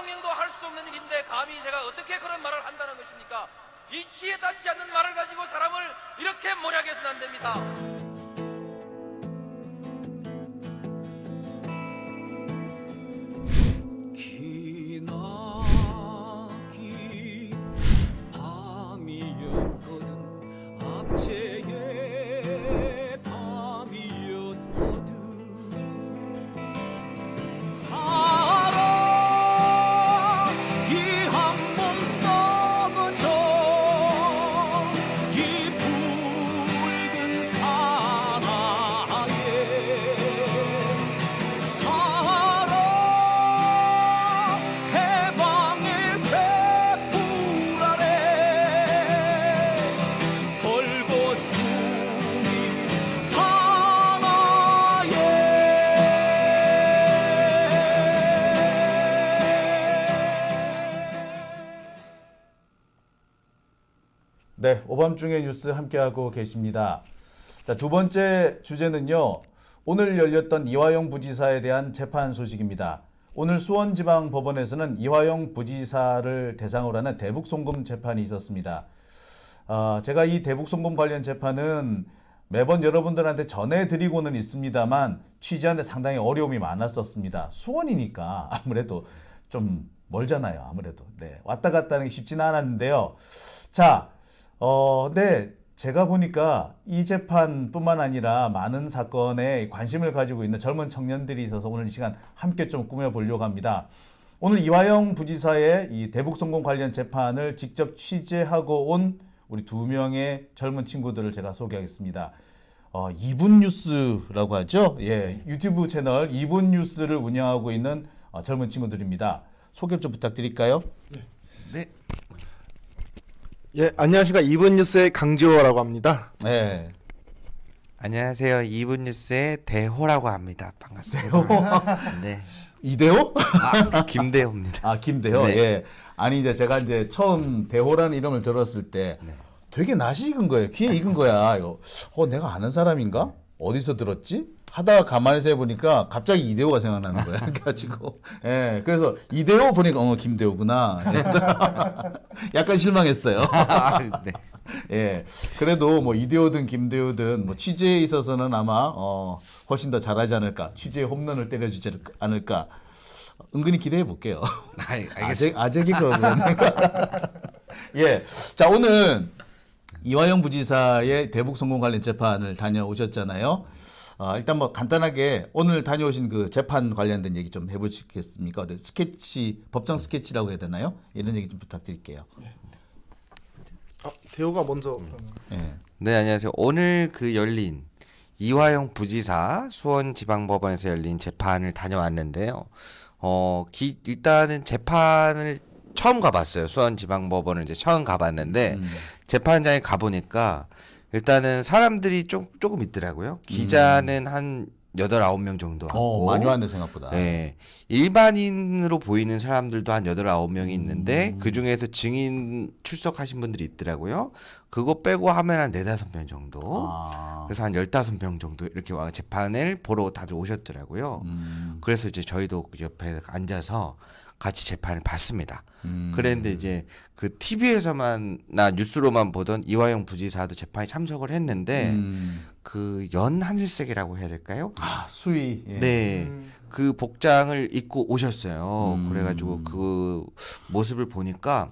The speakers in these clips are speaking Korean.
대통령도 할 수 없는 일인데 감히 제가 어떻게 그런 말을 한다는 것입니까? 이치에 닿지 않는 말을 가지고 사람을 이렇게 몰약해서는 안 됩니다. 네, 오밤중의 뉴스 함께하고 계십니다. 자, 두 번째 주제는요. 오늘 열렸던 이화영 부지사에 대한 재판 소식입니다. 오늘 수원지방법원에서는 이화영 부지사를 대상으로 하는 대북송금 재판이 있었습니다. 제가 이 대북송금 관련 재판은 매번 여러분들한테 전해드리고는 있습니다만 취재하는데 상당히 어려움이 많았었습니다. 수원이니까 아무래도 좀 멀잖아요. 아무래도. 네, 왔다 갔다 하는 게 쉽지는 않았는데요. 자, 근데 제가 보니까 이 재판뿐만 아니라 많은 사건에 관심을 가지고 있는 젊은 청년들이 있어서 오늘 이 시간 함께 좀 꾸며보려고 합니다. 오늘 이화영 부지사의 이 대북송금 관련 재판을 직접 취재하고 온 우리 두 명의 젊은 친구들을 제가 소개하겠습니다. 2분 뉴스라고 하죠. 예, 유튜브 채널 2분 뉴스를 운영하고 있는 젊은 친구들입니다. 소개 좀 부탁드릴까요? 네. 예, 안녕하십니까. 2분 뉴스의 강지호라고 합니다. 네. 안녕하세요. 2분 뉴스의 대호라고 합니다. 반갑습니다. 네. 이대호? 김대호입니다. 김대호. 네. 예. 아니 이제 제가 이제 처음 대호라는 이름을 들었을 때 되게 낯이 익은 거예요. 귀에 익은 거야. 이거 내가 아는 사람인가? 어디서 들었지? 하다가 가만히 해보니까 갑자기 이대호가 생각나는 거야. 그래가지고, 예. 그래서 이대호 보니까, 김대호구나. 약간 실망했어요. 네. 예. 그래도 뭐 이대호든 김대호든 뭐 취재에 있어서는 아마, 훨씬 더 잘하지 않을까. 취재에 홈런을 때려주지 않을까. 은근히 기대해 볼게요. 알겠습니다. 아재 개그가. 예. 자, 오늘 이화영 부지사의 대북송금 관련 재판을 다녀오셨잖아요. 일단 뭐 간단하게 오늘 다녀오신 그 재판 관련된 얘기 좀 해보시겠습니까? 스케치, 법정 스케치라고 해야 되나요? 이런 얘기 좀 부탁드릴게요. 네. 대호가 먼저. 네, 안녕하세요. 오늘 열린 이화영 부지사 수원지방법원에서 열린 재판을 다녀왔는데요. 일단은 재판을 처음 가봤어요. 수원지방법원을 이제 처음 가봤는데 재판장에 가보니까 일단은 사람들이 조금 있더라고요. 기자는 한 8, 9명 정도 하고 많이 왔네 생각보다. 네. 일반인으로 보이는 사람들도 한 8, 9명이 있는데 그중에서 증인 출석하신 분들이 있더라고요. 그거 빼고 하면 한 4, 5명 정도. 그래서 한 15명 정도 이렇게 와 재판을 보러 다들 오셨더라고요. 그래서 이제 저희도 옆에 앉아서 같이 재판을 봤습니다. 그랬는데 이제 그 TV에서만나 뉴스로만 보던 이화영 부지사도 재판에 참석을 했는데 그 연하늘색이라고 해야 될까요? 수의. 예. 네. 그 복장을 입고 오셨어요. 그래가지고 그 모습을 보니까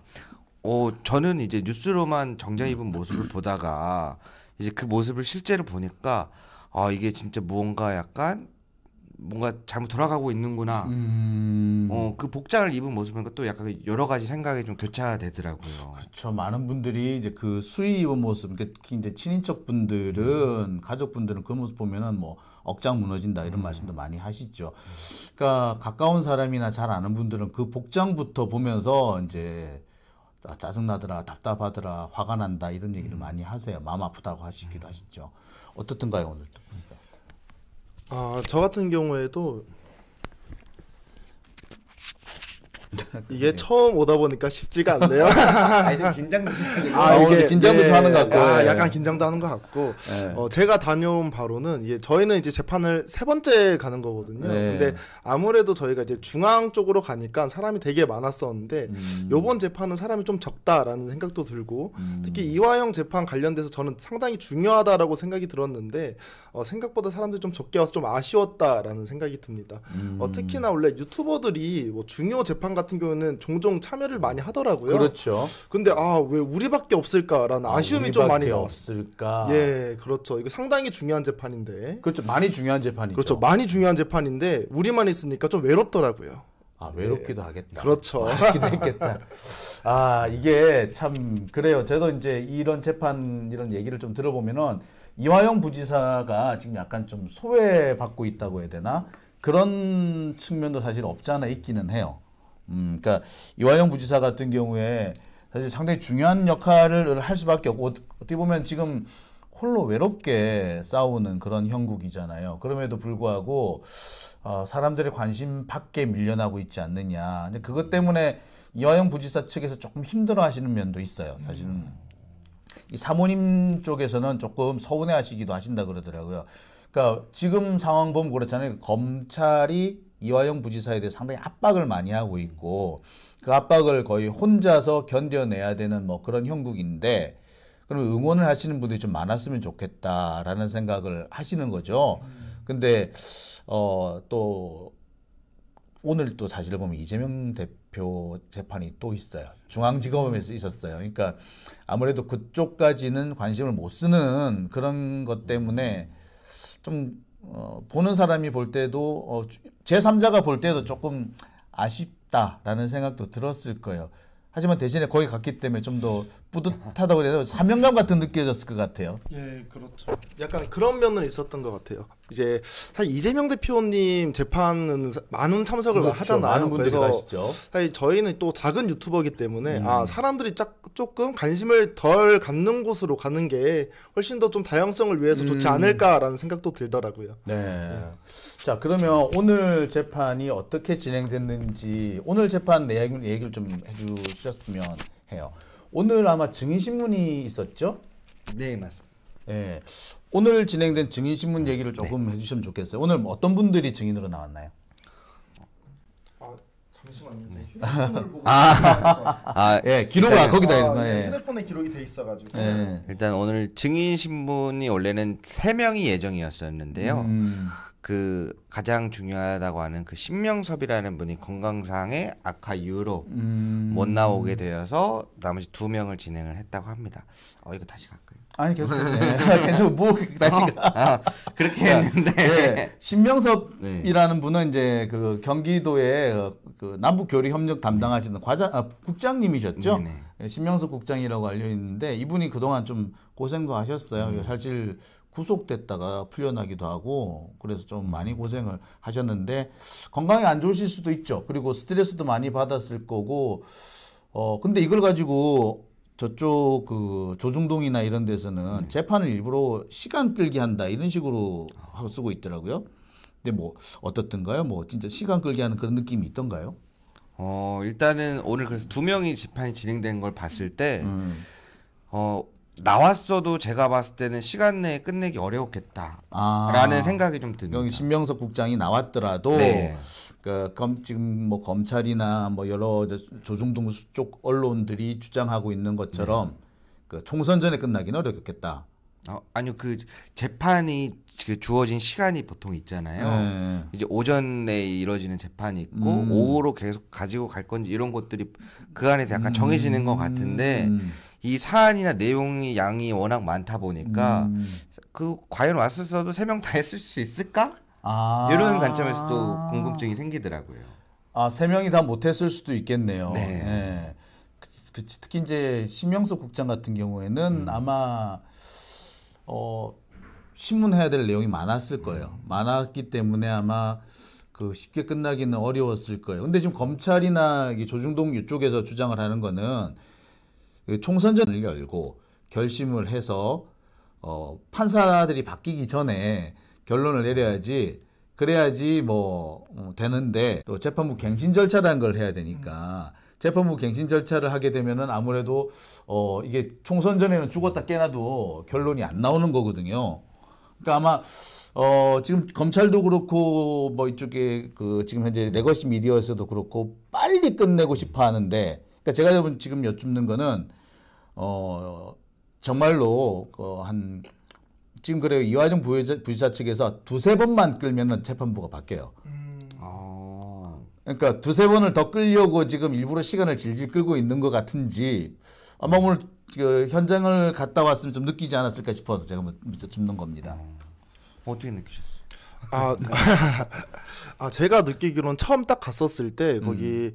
저는 이제 뉴스로만 정장 입은 모습을 보다가 이제 그 모습을 실제로 보니까 이게 진짜 뭔가 잘못 돌아가고 있는구나. 그 복장을 입은 모습을 보니까 또 약간 여러 가지 생각이 좀 교차되더라고요. 그렇죠. 많은 분들이 이제 그 수의 입은 모습, 특히 이제 친인척 분들은, 가족분들은 그 모습 보면은 뭐 억장 무너진다 이런 말씀도 많이 하시죠. 그러니까 가까운 사람이나 잘 아는 분들은 그 복장부터 보면서 이제 짜증나더라, 답답하더라, 화가 난다 이런 얘기를 많이 하세요. 마음 아프다고 하시기도 하시죠. 어떻든가요, 오늘도? 저 같은 경우에도 이게 처음 오다 보니까 쉽지가 않네요. 아니 좀 긴장되시죠? 오늘 긴장도 좀 하는 것 같고. 약간 긴장도 하는 것 같고. 네. 제가 다녀온 바로는 저희는 이제 재판을 3번째 가는 거거든요. 네. 근데 아무래도 저희가 이제 중앙 쪽으로 가니까 사람이 되게 많았었는데 요번 재판은 사람이 좀 적다라는 생각도 들고 특히 이화영 재판 관련돼서 저는 상당히 중요하다라고 생각이 들었는데 생각보다 사람들이 좀 적게 와서 좀 아쉬웠다라는 생각이 듭니다. 특히나 원래 유튜버들이 뭐 중요 재판 같은 경우는 종종 참여를 많이 하더라고요. 그렇죠. 근데 왜 우리밖에 없을까라는 아쉬움이 좀 많이 나왔어요. 없을까? 예, 그렇죠. 이거 상당히 중요한 재판인데. 그렇죠. 많이 중요한 재판이죠. 그렇죠. 많이 중요한 재판인데 우리만 있으니까 좀 외롭더라고요. 외롭기도 하겠다. 그렇죠. 외롭기도 했겠다. 이게 참 그래요. 저도 이제 이런 재판 이런 얘기를 좀 들어보면은 이화영 부지사가 지금 약간 좀 소외받고 있다고 해야 되나? 그런 측면도 사실 없지 않아 있기는 해요. 그러니까 이화영 부지사 같은 경우에 사실 상당히 중요한 역할을 할 수밖에 없고 어떻게 보면 지금 홀로 외롭게 싸우는 그런 형국이잖아요. 그럼에도 불구하고 사람들의 관심 밖에 밀려나고 있지 않느냐. 근데 그것 때문에 이화영 부지사 측에서 조금 힘들어하시는 면도 있어요. 사실은 이 사모님 쪽에서는 조금 서운해하시기도 하신다 그러더라고요. 그러니까 지금 상황 보면 그렇잖아요. 검찰이 이화영 부지사에 대해 상당히 압박을 많이 하고 있고 그 압박을 거의 혼자서 견뎌내야 되는 뭐 그런 형국인데 그럼 응원을 하시는 분들이 좀 많았으면 좋겠다라는 생각을 하시는 거죠. 근데 또 오늘 또 사실을 보면 이재명 대표 재판이 또 있어요. 중앙지검에서 있었어요. 그러니까 아무래도 그쪽까지는 관심을 못 쓰는 그런 것 때문에 좀 보는 사람이 볼 때도 제3자가 볼 때도 조금 아쉽다라는 생각도 들었을 거예요. 하지만 대신에 거기 갔기 때문에 좀 더 뿌듯하다고 해야 되나 사명감 같은 느껴졌을 것 같아요. 예, 그렇죠. 약간 그런 면은 있었던 것 같아요. 이제 사실 이재명 대표님 재판은 많은 참석을 그렇죠. 하잖아요. 많은 분들이 그래서 가시죠. 사실 저희는 또 작은 유튜버이기 때문에 사람들이 조금 관심을 덜 갖는 곳으로 가는 게 훨씬 더 좀 다양성을 위해서 좋지 않을까라는 생각도 들더라고요. 네. 자, 그러면 오늘 재판이 어떻게 진행됐는지 오늘 재판 내용 얘기를 좀 해주셨으면 해요. 오늘 아마 증인신문이 있었죠? 네, 맞습니다. 네. 오늘 진행된 증인신문 얘기를 조금 해주시면 좋겠어요. 오늘 어떤 분들이 증인으로 나왔나요? 잠시만요. 예, 기록을 거기다 있는 거예요. 휴대폰에 기록이 돼 있어가지고. 일단 오늘 증인 신문이 원래는 3명이 예정이었었는데요. 그 가장 중요하다고 하는 그 신명섭이라는 분이 건강상의 악화 이유로 못 나오게 되어서 나머지 2명을 진행을 했다고 합니다. 이거 다시 갈까요? 아니 계속 괜찮고 뭐 다시 그렇게 했는데 네, 신명섭이라는 분은 이제 그 경기도의 그 남북교류협력 담당하시는 국장님이셨죠. 네네. 신명섭 국장이라고 알려 있는데 이분이 그동안 좀 고생도 하셨어요. 사실 구속됐다가 풀려나기도 하고 그래서 좀 많이 고생을 하셨는데 건강이 안 좋으실 수도 있죠. 그리고 스트레스도 많이 받았을 거고 근데 이걸 가지고 저쪽 그 조중동이나 이런 데서는 재판을 일부러 시간 끌게 한다 이런 식으로 쓰고 있더라고요. 근데 뭐 어떻던가요? 뭐 진짜 시간 끌게 하는 그런 느낌이 있던가요? 일단은 오늘 그래서 2명이 재판이 진행된 걸 봤을 때 나왔어도 제가 봤을 때는 시간 내에 끝내기 어려웠겠다라는 생각이 좀 듭니다. 여기 신명섭 국장이 나왔더라도 네. 지금 뭐 검찰이나 뭐 여러 조중동 쪽 언론들이 주장하고 있는 것처럼 그 총선 전에 끝나기는 어렵겠다. 아니요, 그 재판이 그 주어진 시간이 보통 있잖아요. 이제 오전에 이루어지는 재판이 있고 오후로 계속 가지고 갈 건지 이런 것들이 그 안에서 약간 정해지는 것 같은데 이 사안이나 내용이 양이 워낙 많다 보니까 그 과연 왔었어도 3명 다 했을 수 있을까? 이런 관점에서 또 궁금증이 생기더라고요. 3명이 다 못했을 수도 있겠네요. 네. 네. 특히 이제 신명섭 국장 같은 경우에는 아마 신문해야 될 내용이 많았을 거예요. 많았기 때문에 아마 그 쉽게 끝나기는 어려웠을 거예요. 근데 지금 검찰이나 조중동 이쪽에서 주장을 하는 거는 총선전을 열고 결심을 해서 판사들이 바뀌기 전에 결론을 내려야지 그래야지 뭐 되는데 또 재판부 갱신 절차라는 걸 해야 되니까 재판부 갱신 절차를 하게 되면은 아무래도 이게 총선 전에는 죽었다 깨나도 결론이 안 나오는 거거든요. 그러니까 아마 지금 검찰도 그렇고 뭐 이쪽에 그 지금 현재 레거시 미디어에서도 그렇고 빨리 끝내고 싶어 하는데 그러니까 제가 지금 여쭙는 거는 정말로 한 지금 그래요. 이화영 부지사 측에서 두세 번만 끌면은 재판부가 바뀌어요. 그러니까 두세 번을 더 끌려고 지금 일부러 시간을 질질 끌고 있는 것 같은지 아마 오늘 그 현장을 갔다 왔으면 좀 느끼지 않았을까 싶어서 제가 묻는 겁니다. 어떻게 느끼셨어요? 제가 느끼기로는 처음 딱 갔었을 때 거기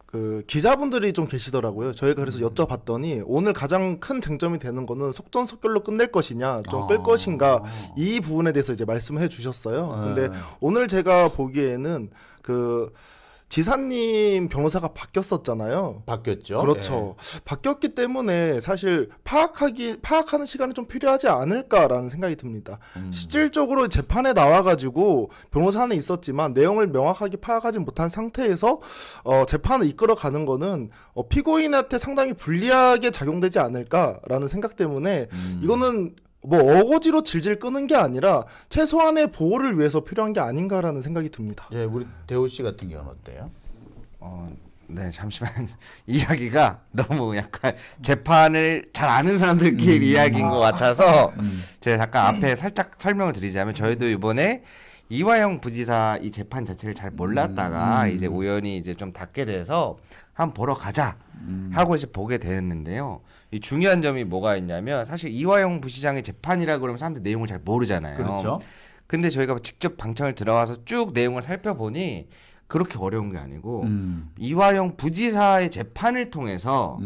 그 기자분들이 좀 계시더라고요. 저희가 그래서 여쭤봤더니 오늘 가장 큰 쟁점이 되는 거는 속전속결로 끝낼 것이냐, 좀 끌 것인가 이 부분에 대해서 이제 말씀해 주셨어요. 근데 오늘 제가 보기에는 그 지사님 변호사가 바뀌었었잖아요. 바뀌었죠. 그렇죠. 바뀌었기 때문에 사실 파악하는 시간이 좀 필요하지 않을까라는 생각이 듭니다. 실질적으로 재판에 나와가지고 변호사는 있었지만 내용을 명확하게 파악하지 못한 상태에서 재판을 이끌어가는 거는 피고인한테 상당히 불리하게 작용되지 않을까라는 생각 때문에 이거는 뭐 어거지로 질질 끄는 게 아니라 최소한의 보호를 위해서 필요한 게 아닌가라는 생각이 듭니다. 예, 우리 대호 씨 같은 경우는 어때요? 네, 잠시만. 이야기가 너무 약간 재판을 잘 아는 사람들끼리 이야기인 것 같아서 제가 잠깐 앞에 살짝 설명을 드리자면 저희도 이번에 이화영 부지사 이 재판 자체를 잘 몰랐다가 이제 우연히 이제 좀 닫게 돼서 한번 보러 가자 하고 이제 보게 됐는데요. 이 중요한 점이 뭐가 있냐면 사실 이화영 부시장의 재판이라 그러면 사람들 내용을 잘 모르잖아요. 그렇죠. 근데 저희가 직접 방청을 들어가서 쭉 내용을 살펴보니 그렇게 어려운 게 아니고 이화영 부지사의 재판을 통해서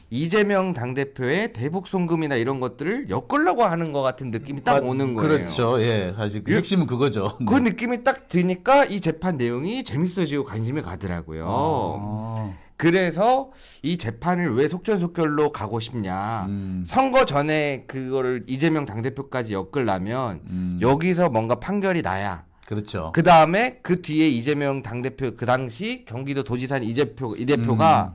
이재명 당대표의 대북 송금이나 이런 것들을 엮으려고 하는 것 같은 느낌이 딱 오는 거예요. 그렇죠. 예, 사실 그 핵심은 그거죠. 그 느낌이 딱 드니까 이 재판 내용이 재밌어지고 관심이 가더라고요. 그래서 이 재판을 왜 속전속결로 가고 싶냐. 선거 전에 그거를 이재명 당대표까지 엮으려면 여기서 뭔가 판결이 나야. 그렇죠. 그 다음에 그 뒤에 이재명 당대표 그 당시 경기도 도지사인 이 대표가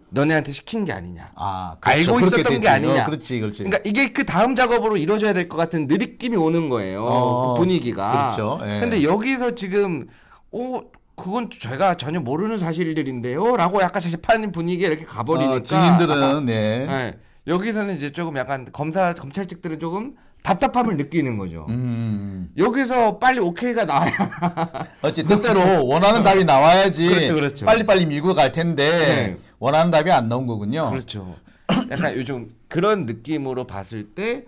너네한테 시킨 게 아니냐. 그렇죠. 알고 있었던 게 아니냐. 그렇지. 그러니까 이게 그 다음 작업으로 이루어져야 될 것 같은 느낌이 오는 거예요. 그 분위기가. 그렇죠. 예. 근데 여기서 지금 그건 저희가 전혀 모르는 사실들인데요. 라고 약간 재판 분위기에 이렇게 가버리니까. 증인들은 네. 네. 여기서는 이제 조금 약간 검찰 측들은 조금 답답함을 느끼는 거죠. 여기서 빨리 오케이가 나와야. 어찌 뜻대로 원하는 답이 나와야지. 그렇죠. 빨리빨리 밀고 갈 텐데 네. 원하는 답이 안 나온 거군요. 그렇죠. 약간 요즘 그런 느낌으로 봤을 때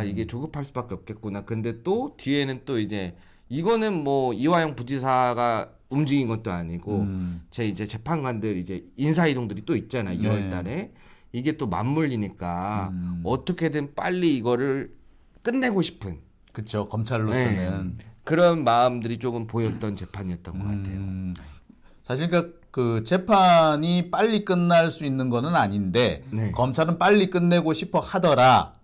이게 조급할 수밖에 없겠구나. 근데 또 뒤에는 또 이제 이거는 뭐 이화영 부지사가 움직인 것도 아니고 제 이제 재판관들 이제 인사 이동들이 또 있잖아요. 2월 달에. 이게 또 맞물리니까 어떻게든 빨리 이거를 끝내고 싶은. 그렇죠. 검찰로서는 그런 마음들이 조금 보였던 재판이었던 것 같아요. 사실 그 재판이 빨리 끝날 수 있는 거는 아닌데 네. 검찰은 빨리 끝내고 싶어 하더라.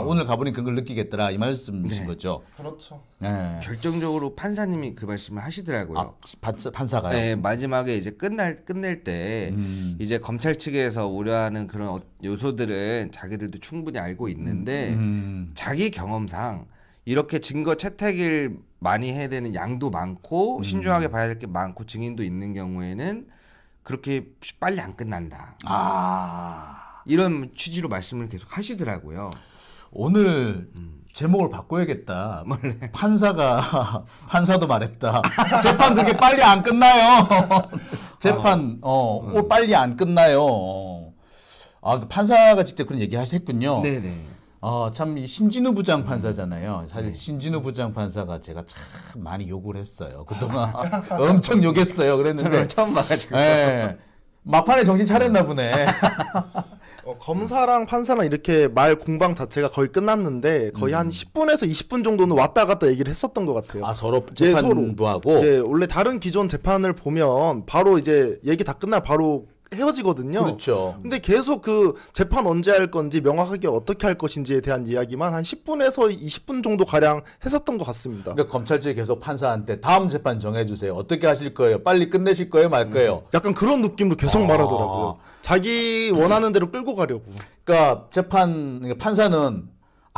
오늘 가보니 그걸 느끼겠더라 이 말씀이신 거죠. 그렇죠. 네. 결정적으로 판사님이 그 말씀을 하시더라고요. 판사가요? 네, 마지막에 이제 끝낼 때 이제 검찰 측에서 우려하는 그런 요소들은 자기들도 충분히 알고 있는데 자기 경험상 이렇게 증거 채택을 많이 해야 되는 양도 많고 신중하게 봐야 될 게 많고 증인도 있는 경우에는 그렇게 빨리 안 끝난다. 이런 취지로 말씀을 계속 하시더라고요. 오늘 제목을 바꿔야겠다. 판사도 말했다. 재판 그렇게 빨리 안 끝나요. 재판 빨리 안 끝나요. 그 판사가 직접 그런 얘기 했군요. 네네. 참 이 신진우 부장 판사잖아요. 사실 신진우 부장 판사가 제가 참 많이 욕을 했어요. 그동안 엄청 욕했어요. 그랬는데 저는 처음 봐가지고. 네. 막판에 정신 차렸나 보네. 검사랑 판사랑 이렇게 말 공방 자체가 거의 끝났는데 거의 한 10분에서 20분 정도는 왔다 갔다 얘기를 했었던 것 같아요. 서로 재판부하고. 네, 원래 다른 기존 재판을 보면 바로 이제 얘기 다 끝나 바로 헤어지거든요. 그렇죠. 근데 계속 그 재판 언제 할 건지 명확하게 어떻게 할 것인지에 대한 이야기만 한 10분에서 20분 정도 가량 했었던 것 같습니다. 그러니까 검찰 측이 계속 판사한테 다음 재판 정해주세요. 어떻게 하실 거예요? 빨리 끝내실 거예요? 말 거예요? 약간 그런 느낌으로 계속 말하더라고요. 자기 원하는 대로 끌고 가려고. 그러니까 그러니까 판사는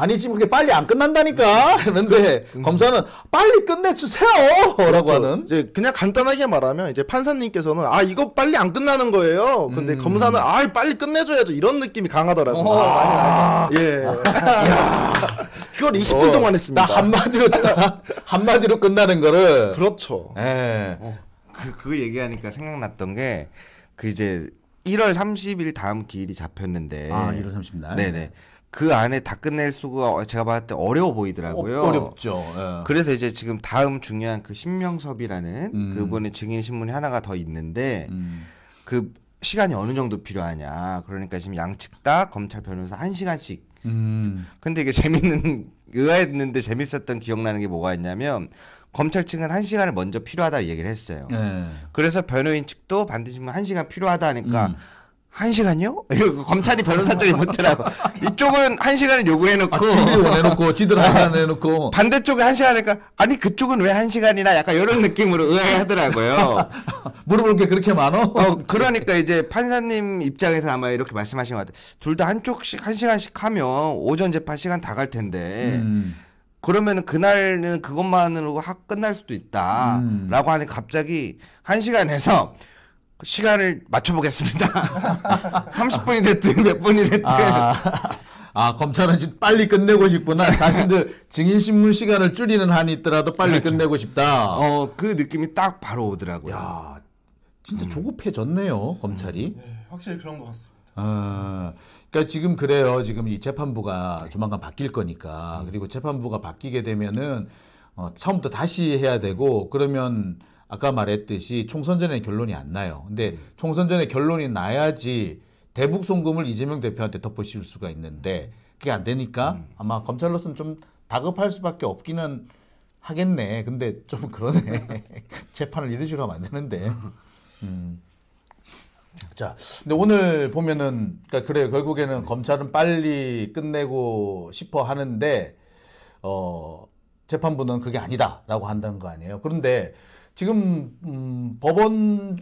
아니 지금 그게 빨리 안 끝난다니까 그런데 검사는 빨리 끝내주세요라고 하는. 이제 그냥 간단하게 말하면 이제 판사님께서는 아 이거 빨리 안 끝나는 거예요. 근데 검사는 아 빨리 끝내줘야죠. 이런 느낌이 강하더라고요. 예. 그걸 20분 동안 했습니다. 나 한마디로 끝나는 거를. 그렇죠. 예. 그 얘기하니까 생각났던 게 그 이제 1월 30일 다음 기일이 잡혔는데 1월 30일. 네네. 그 안에 다 끝낼 수가 제가 봤을 때 어려워 보이더라고요. 어렵죠. 예. 그래서 이제 지금 다음 중요한 그 신명섭이라는 그분의 증인 신문이 하나가 더 있는데 그 시간이 어느 정도 필요하냐. 그러니까 지금 양측 다 검찰 변호사 1시간씩. 근데 이게 의아했는데 재밌었던 기억나는 게 뭐가 있냐면 검찰 측은 1시간을 먼저 필요하다 얘기를 했어요. 그래서 변호인 측도 반드시 1시간 필요하다 하니까 1시간요? 이러고 검찰이 변호사 쪽에 묻더라고. 이쪽은 1시간을 요구해놓고 지들이 원해놓고 지들 1시간 해놓고 반대쪽에 1시간 하니까 아니 그쪽은 왜 1시간이나 약간 이런 느낌으로 의아해하더라고요. 물어볼 게 그렇게 많어? 그러니까 이제 판사님 입장에서 아마 이렇게 말씀하신 것 같아요. 둘 다 한쪽씩 1시간씩 하면 오전 재판 시간 다 갈 텐데 그러면은 그날은 그것만으로 끝날 수도 있다라고 하니 갑자기 1시간에서 시간을 맞춰보겠습니다. 30분이 됐든 몇 분이 됐든. 검찰은 지금 빨리 끝내고 싶구나. 자신들 증인신문 시간을 줄이는 한이 있더라도 빨리 그렇죠. 끝내고 싶다. 그 느낌이 딱 바로 오더라고요. 야, 진짜 조급해졌네요, 검찰이. 확실히 그런 것 같습니다. 그러니까 지금 그래요. 지금 이 재판부가 조만간 바뀔 거니까. 그리고 재판부가 바뀌게 되면은 처음부터 다시 해야 되고 그러면 아까 말했듯이 총선 전에 결론이 안 나요. 근데 총선 전에 결론이 나야지 대북 송금을 이재명 대표한테 덮어씌울 수가 있는데 그게 안 되니까 아마 검찰로서는 좀 다급할 수밖에 없기는 하겠네. 근데 좀 그러네. 재판을 이런 식으로 하면 안 되는데. 자, 근데 오늘 보면은 그러니까 그래요. 결국에는 검찰은 빨리 끝내고 싶어 하는데 재판부는 그게 아니다라고 한다는 거 아니에요. 그런데 지금 법원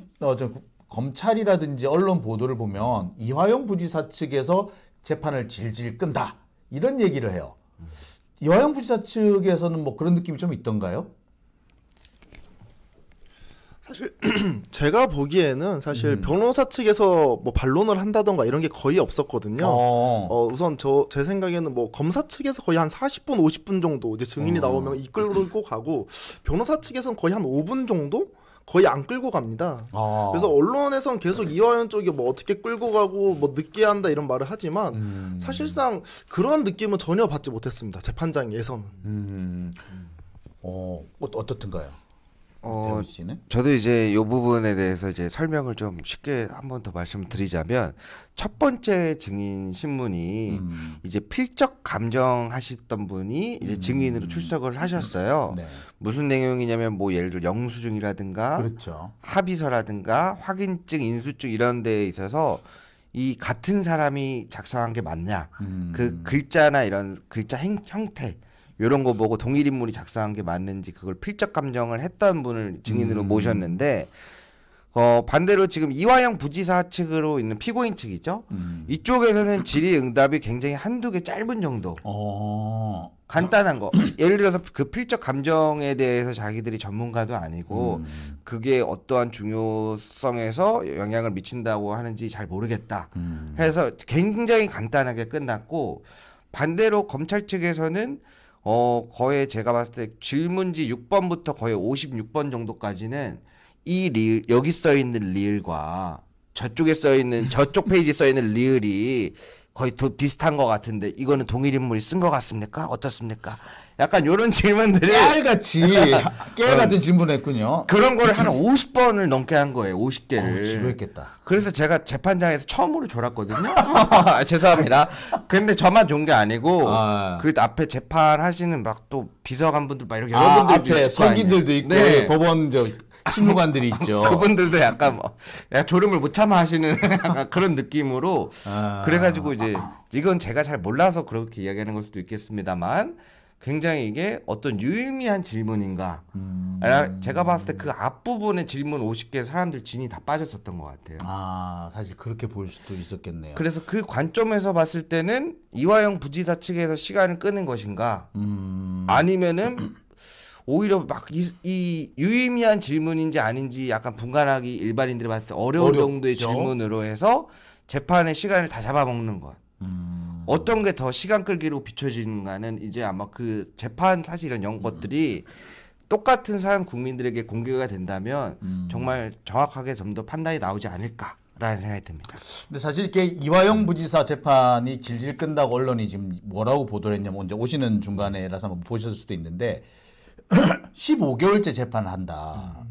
검찰이라든지 언론 보도를 보면 이화영 부지사 측에서 재판을 질질 끈다 이런 얘기를 해요. 이화영 부지사 측에서는 뭐 그런 느낌이 좀 있던가요? 사실 제가 보기에는 사실 변호사 측에서 뭐 반론을 한다던가 이런 게 거의 없었거든요. 우선 제 생각에는 뭐 검사 측에서 거의 한 40분, 50분 정도 이제 증인이 나오면 이끌고 가고 변호사 측에서는 거의 한 5분 정도 거의 안 끌고 갑니다. 그래서 언론에선 계속 이화영 쪽이 뭐 어떻게 끌고 가고 뭐 늦게 한다 이런 말을 하지만 사실상 그런 느낌은 전혀 받지 못했습니다. 재판장에서는. 어떻든가요? 대훈 씨는? 저도 이제 이 부분에 대해서 이제 설명을 좀 쉽게 한 번 더 말씀드리자면 첫 번째 증인 신문이 이제 필적 감정하셨던 분이 이제 증인으로 출석을 하셨어요. 네. 무슨 내용이냐면 뭐 예를 들어 영수증이라든가 그렇죠. 합의서라든가 확인증, 인수증 이런 데에 있어서 이 같은 사람이 작성한 게 맞냐, 그 글자나 이런 글자 형태 이런 거 보고 동일 인물이 작성한 게 맞는지 그걸 필적 감정을 했던 분을 증인으로 모셨는데 반대로 지금 이화영 부지사 측으로 있는 피고인 측이죠. 이쪽에서는 질의응답이 굉장히 한두 개 짧은 정도. 간단한 거. 예를 들어서 그 필적 감정에 대해서 자기들이 전문가도 아니고 그게 어떠한 중요성에서 영향을 미친다고 하는지 잘 모르겠다. 해서 굉장히 간단하게 끝났고 반대로 검찰 측에서는 거의 제가 봤을 때 질문지 6번부터 거의 56번 정도까지는 이 리을, 여기 써 있는 리을과 저쪽에 써 있는 저쪽 페이지 써 있는 리을이 거의 비슷한 것 같은데 이거는 동일 인물이 쓴 것 같습니까? 어떻습니까? 약간 이런 질문들을 깨알 같은 질문했군요. 그런 걸 한 50번을 넘게 한 거예요. 50개를. 지루했겠다. 그래서 제가 재판장에서 처음으로 졸았거든요. 죄송합니다. 근데 저만 존 게 아니고 그 앞에 재판하시는 막 또 비서관분들 막 이렇게 여러분들도 앞에 있을 거 아니에요. 서기들도 있고 네. 법원 실무관들이 있죠. 그분들도 약간 뭐 약간 졸음을 못 참아 하시는 약간 그런 느낌으로 그래가지고 이제 이건 제가 잘 몰라서 그렇게 이야기하는 걸 수도 있겠습니다만 굉장히 이게 어떤 유의미한 질문인가 제가 봤을 때 그 앞부분에 질문 50개 사람들 진이 다 빠졌었던 것 같아요. 사실 그렇게 볼 수도 있었겠네요. 그래서 그 관점에서 봤을 때는 이화영 부지사 측에서 시간을 끄는 것인가 아니면은 오히려 막 이 유의미한 질문인지 아닌지 약간 분간하기 일반인들이 봤을 때 어려운 어렵죠. 정도의 질문으로 해서 재판의 시간을 다 잡아먹는 것. 어떤 게 더 시간 끌기로 비춰지는가는 이제 아마 그 재판 사실 이런 것들이 똑같은 사람 국민들에게 공개가 된다면 정말 정확하게 좀 더 판단이 나오지 않을까라는 생각이 듭니다. 근데 사실 이렇게 이화영 부지사 재판이 질질 끈다고 언론이 지금 뭐라고 보도를 했냐면 이제 오시는 중간에라서 한번 보셨을 수도 있는데 15개월째 재판을 한다.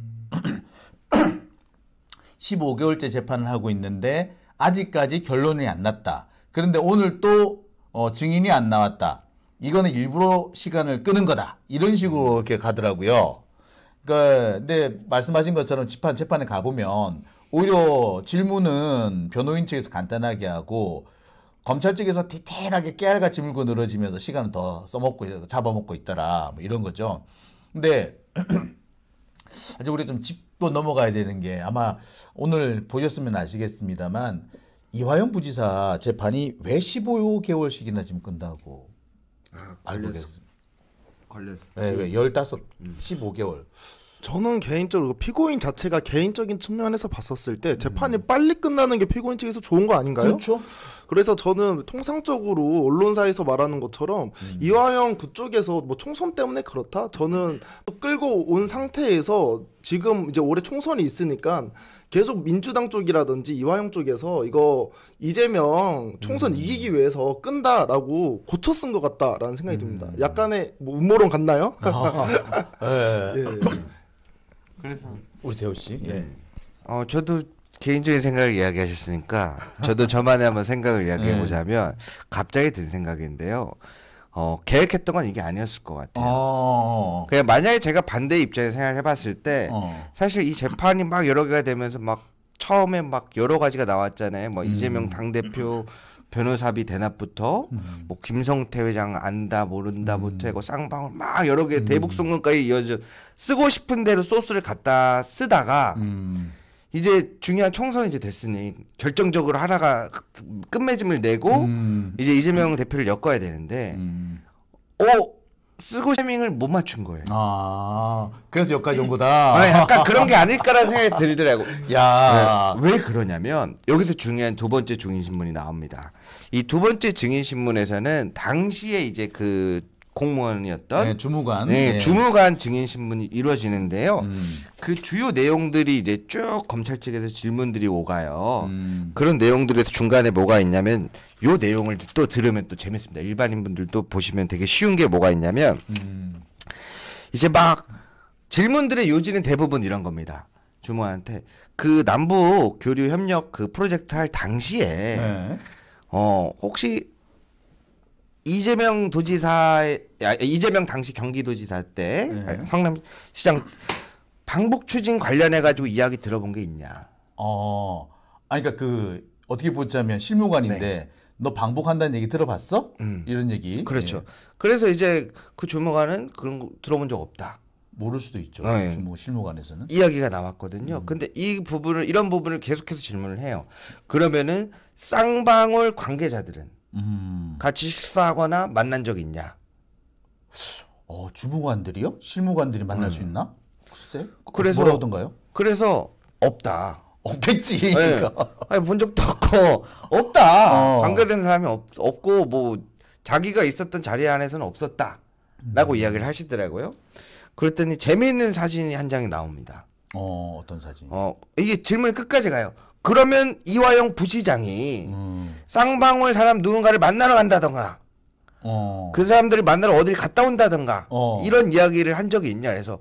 15개월째 재판을 하고 있는데 아직까지 결론이 안 났다. 그런데 오늘 또 증인이 안 나왔다. 이거는 일부러 시간을 끄는 거다. 이런 식으로 이렇게 가더라고요. 그러니까 근데 말씀하신 것처럼 재판에 가보면 오히려 질문은 변호인 측에서 간단하게 하고 검찰 측에서 디테일하게 깨알같이 물고 늘어지면서 시간을 더 써먹고 잡아먹고 있더라. 뭐 이런 거죠. 근데 아주 우리 좀 짚고 넘어가야 되는 게 아마 오늘 보셨으면 아시겠습니다만 이화영 부지사 재판이 왜 15개월씩이나 지금 끈다고 알고 계세요? 걸렸어. 네, 왜 15개월. 저는 개인적으로 피고인 자체가 개인적인 측면에서 봤었을 때 재판이 빨리 끝나는 게 피고인 측에서 좋은 거 아닌가요? 그렇죠. 그래서 저는 통상적으로 언론사에서 말하는 것처럼 이화영 그쪽에서 뭐 총선 때문에 그렇다? 저는 끌고 온 상태에서 지금 이제 올해 총선이 있으니까 계속 민주당 쪽이라든지 이화영 쪽에서 이거 이재명 총선 이기기 위해서 끈다라고 고쳐 쓴 것 같다라는 생각이 듭니다. 약간의 뭐 음모론 같나요? 네. 예. 그래서 우리 대호 씨. 예. 저도 개인적인 생각을 이야기하셨으니까 저도 저만의 한번 생각을 이야기해 보자면 갑자기 든 생각인데요. 계획했던 건 이게 아니었을 것 같아요. 그냥 만약에 제가 반대 입장에 생각을 해봤을 때 사실 이 재판이 막 여러 개가 되면서 막 처음에 막 여러 가지가 나왔잖아요. 뭐 이재명 당대표 변호사비 대납부터 뭐 김성태 회장 안다 모른다부터 해고 쌍방울 막 여러 개 대북 송금까지 이어져 쓰고 싶은 대로 소스를 갖다 쓰다가 이제 중요한 총선이 이제 됐으니 결정적으로 하나가 끝맺음을 내고 이제 이재명 대표를 엮어야 되는데 쓰고 타이밍을 못 맞춘 거예요. 그래서 여기까지 온 거다. 약간 그런 게 아닐까라는 생각이 들더라고. 야, 왜 그러냐면 여기서 중요한 두 번째 증인 신문이 나옵니다. 이 두 번째 증인 신문에서는 당시에 이제 그 공무원이었던 주무관, 주무관 증인 신문이 이루어지는데요. 그 주요 내용들이 이제 쭉 검찰 측에서 질문들이 오가요. 그런 내용들에서 중간에 뭐가 있냐면 요 내용을 또 들으면 또 재밌습니다. 일반인 분들도 보시면 되게 쉬운 게 뭐가 있냐면 이제 막 질문들의 요지는 대부분 이런 겁니다. 주무관한테 그 남북 교류 협력 그 프로젝트 할 당시에 혹시 이재명 당시 경기도지사 때 성남시장 방북 추진 관련해 가지고 이야기 들어본 게 있냐? 그러니까 그 어떻게 보자면 실무관인데 너 방북한다는 얘기 들어봤어? 이런 얘기. 그렇죠. 그래서 이제 그 주무관은 그런 거 들어본 적 없다. 모를 수도 있죠. 실무관에서는 이야기가 나왔거든요. 근데 이런 부분을 계속해서 질문을 해요. 그러면은 쌍방울 관계자들은 같이 식사하거나 만난 적 있냐? 주무관들이요? 실무관들이 만날 수 있나? 글쎄. 그래서 뭐라고 하던가요? 그래서 없다. 없겠지. 그러니까. 본 적도 없고 없다. 관계된 사람이 없고 뭐 자기가 있었던 자리 안에서는 없었다라고 이야기를 하시더라고요. 그랬더니 재미있는 사진이 한 장이 나옵니다. 어떤 사진? 이게 질문이 끝까지 가요. 그러면 이화영 부시장이 쌍방울 사람 누군가를 만나러 간다던가 그 사람들을 만나러 어디를 갔다 온다던가 이런 이야기를 한 적이 있냐 그래서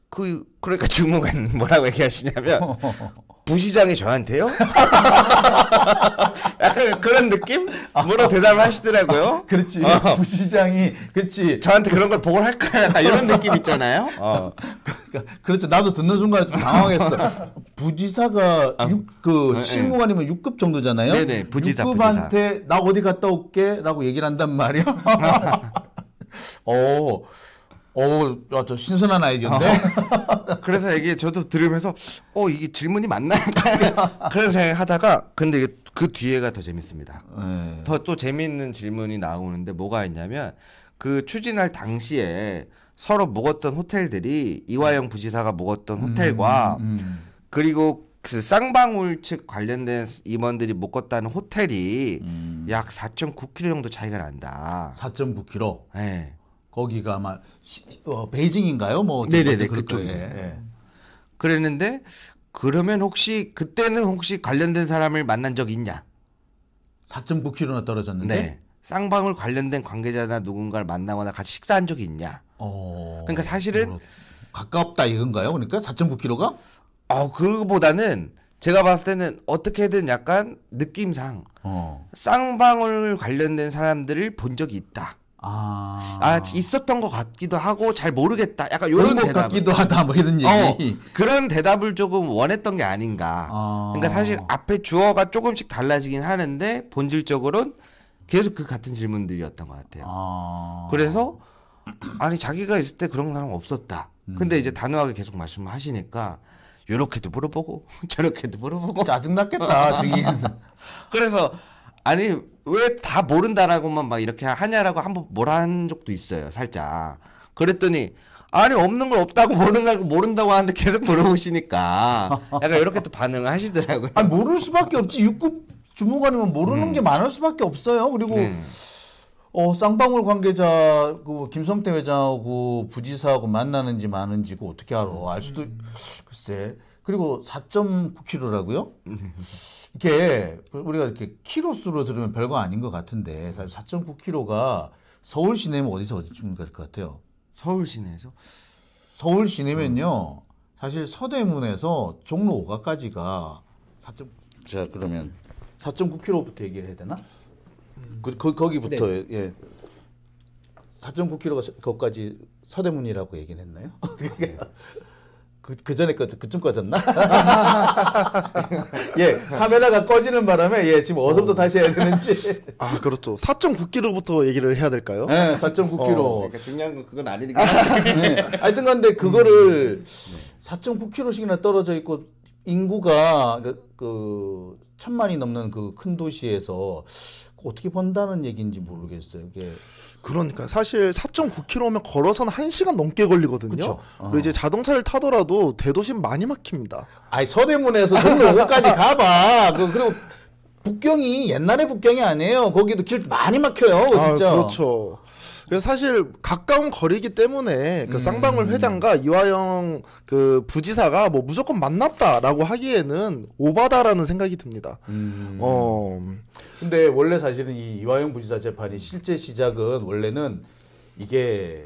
그러니까 주무관 뭐라고 얘기하시냐면 부시장이 저한테요? 약간 그런 느낌? 뭐라 대답을 하시더라고요. 그렇지. 부시장이 그렇지. 저한테 그런 걸 보고 할까? 약간 이런 느낌 있잖아요. 그렇죠. 나도 듣는 순간 좀 당황했어. 부지사가 실무 아니면 6급 정도잖아요. 네네. 부지사. 6급한테 나 어디 갔다 올게라고 얘기를 한단 말이야. 저 신선한 아이디어인데. 그래서 이게 저도 들으면서 이게 질문이 맞나? 그런 생각하다가 근데 그 뒤에가 더 재밌습니다. 네. 더 또 재밌는 질문이 나오는데 뭐가 있냐면 그 추진할 당시에 서로 묵었던 호텔들이 이화영 부지사가 묵었던 호텔과 그리고 그 쌍방울 측 관련된 임원들이 묵었다는 호텔이 약 4.9km 정도 차이가 난다. 4.9km. 네. 거기가 아마 베이징인가요? 뭐 네네네, 그럴 그쪽에. 거예요. 예. 그랬는데 그러면 그때는 혹시 관련된 사람을 만난 적 있냐? 4.9km나 떨어졌는데. 네. 쌍방울 관련된 관계자나 누군가를 만나거나 같이 식사한 적이 있냐? 그러니까 사실은 가깝다 이건가요? 그러니까 4.9km가? 그거보다는 제가 봤을 때는 어떻게든 약간 느낌상 쌍방울 관련된 사람들을 본 적이 있다. 있었던 것 같기도 하고 잘 모르겠다. 약간 이런 것 대답 같기도 하다 뭐 이런 얘기. 그런 대답을 조금 원했던 게 아닌가. 그러니까 사실 앞에 주어가 조금씩 달라지긴 하는데 본질적으로는 계속 그 같은 질문들이었던 것 같아요. 그래서 아니 자기가 있을 때 그런 사람 없었다. 근데 이제 단호하게 계속 말씀을 하시니까 요렇게도 물어보고 저렇게도 물어보고 짜증났겠다 증인. 그래서 아니 왜 다 모른다라고만 막 이렇게 하냐라고 한번 뭐라 한 적도 있어요 살짝. 그랬더니 아니 없는 걸 없다고 모른다고 하는데 계속 물어보시니까 약간 이렇게 또 반응을 하시더라고요. 아니 모를 수밖에 없지. 6급 주무관이면 모르는 게 많을 수밖에 없어요. 그리고 쌍방울 관계자 김성태 회장하고 부지사하고 만나는지 마는지고 어떻게 알아? 알 수도 글쎄. 그리고 4.9km라고요? 이게 우리가 이렇게 키로수로 들으면 별거 아닌 것 같은데 사실 4.9km가 서울 시내면 어디쯤 갈 것 같아요? 서울 시내에서? 서울 시내면요. 사실 서대문에서 종로 5가까지가 자 그러면 4.9km부터 얘기를 해야 되나? 거기부터 네. 예. 4.9km가 거기까지 서대문이라고 얘기는 했나요? 그 전에 그쯤 꺼졌나? 예, 카메라가 꺼지는 바람에 지금 어디서부터 다시 해야 되는지. 그렇죠. 4.9km부터 얘기를 해야 될까요? 네, 4.9km. 그러니까 중요한 건 그건 아니니까. 네. 하여튼간데 그거를 4.9km씩이나 떨어져 있고 인구가 그 1,000만이 넘는 그 큰 도시에서 어떻게 번다는 얘기인지 모르겠어요. 이게 그러니까 사실 4.9km면 걸어서는 1시간 넘게 걸리거든요. 그쵸. 그리고 이제 자동차를 타더라도 대도시는 많이 막힙니다. 아니 서대문에서 종로 5호까지 가봐. 그리고 북경이 옛날의 북경이 아니에요. 거기도 길 많이 막혀요, 진짜. 그렇죠. 그래서 사실 가까운 거리이기 때문에 그 쌍방울 회장과 이화영 그 부지사가 뭐 무조건 만났다라고 하기에는 오바다라는 생각이 듭니다. 근데 원래 사실은 이 이화영 부지사 재판이 실제 시작은 원래는 이게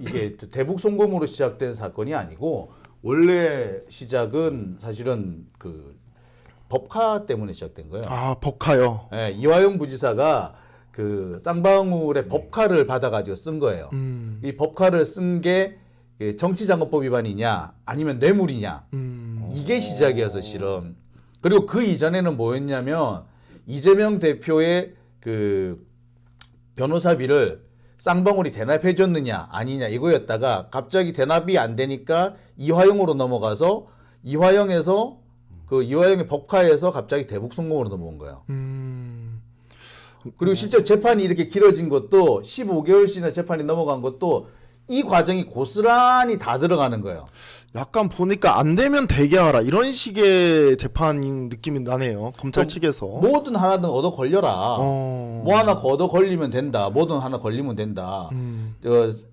이게 대북 송금으로 시작된 사건이 아니고 원래 시작은 사실은 그 법카 때문에 시작된 거예요. 법카요. 네, 이화영 부지사가 그 쌍방울의 법카를 받아가지고 쓴 거예요. 이 법카를 쓴 게 정치자금법 위반이냐 아니면 뇌물이냐 이게 시작이어서 실은. 그리고 그 이전에는 뭐였냐면 이재명 대표의 그 변호사비를 쌍방울이 대납해 줬느냐 아니냐 이거였다가 갑자기 대납이 안 되니까 이화영으로 넘어가서 이화영에서 그 이화영의 법카에서 갑자기 대북 송금으로 넘어온 거예요. 그리고 실제 재판이 이렇게 길어진 것도 15개월씩이나 재판이 넘어간 것도 이 과정이 고스란히 다 들어가는 거예요. 약간 보니까 안 되면 되게 하라 이런 식의 재판인 느낌이 나네요. 검찰 측에서. 뭐든 하나든 얻어 걸려라. 뭐 하나 얻어 걸리면 된다. 뭐든 하나 걸리면 된다.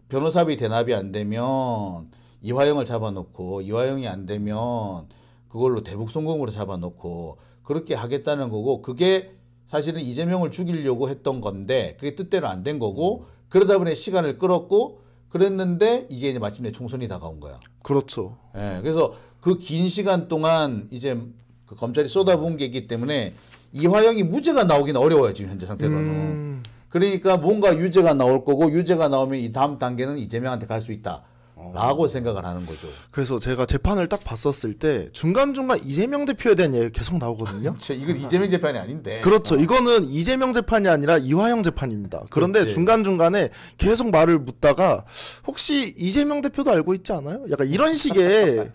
변호사비 대납이 안 되면 이화영을 잡아놓고 이화영이 안 되면 그걸로 대북 송금으로 잡아놓고 그렇게 하겠다는 거고 그게 사실은 이재명을 죽이려고 했던 건데 그게 뜻대로 안 된 거고 그러다 보니 시간을 끌었고 그랬는데 이게 이제 마침내 총선이 다가온 거야. 그렇죠. 예, 그래서 그 긴 시간 동안 이제 그 검찰이 쏟아부은 게 있기 때문에 이화영이 무죄가 나오기는 어려워요, 지금 현재 상태로는. 그러니까 뭔가 유죄가 나올 거고 유죄가 나오면 이 다음 단계는 이재명한테 갈 수 있다라고 생각을 하는 거죠. 그래서 제가 재판을 딱 봤었을 때 중간중간 이재명 대표에 대한 얘기가 계속 나오거든요. 이건 이재명 재판이 아닌데. 그렇죠. 이거는 이재명 재판이 아니라 이화영 재판입니다. 그런데 그렇지. 중간중간에 계속 말을 묻다가 혹시 이재명 대표도 알고 있지 않아요? 약간 이런 식의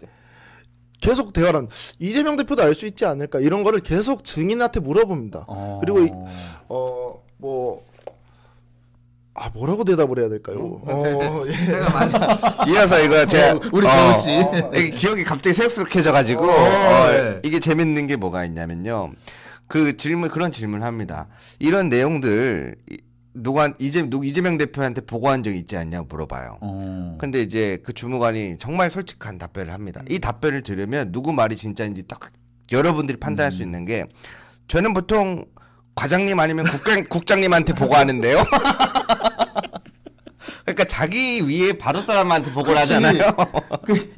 계속 대화를 이재명 대표도 알 수 있지 않을까 이런 거를 계속 증인한테 물어봅니다. 그리고 뭐라고 대답을 해야 될까요? 예. 제가 이어서 이거 제가 우리 재우 씨. 이게 기억이 갑자기 새록새록해져가지고 네. 이게 재밌는 게 뭐가 있냐면요. 그 질문 그런 질문을 합니다. 이런 내용들 이재명 대표한테 보고한 적이 있지 않냐고 물어봐요. 근데 이제 그 주무관이 정말 솔직한 답변을 합니다. 이 답변을 들으면 누구 말이 진짜인지 딱 여러분들이 판단할 수 있는 게 저는 보통 과장님 아니면 국장님한테 보고하는데요. 그러니까 자기 위에 바로 사람한테 보고를 하잖아요.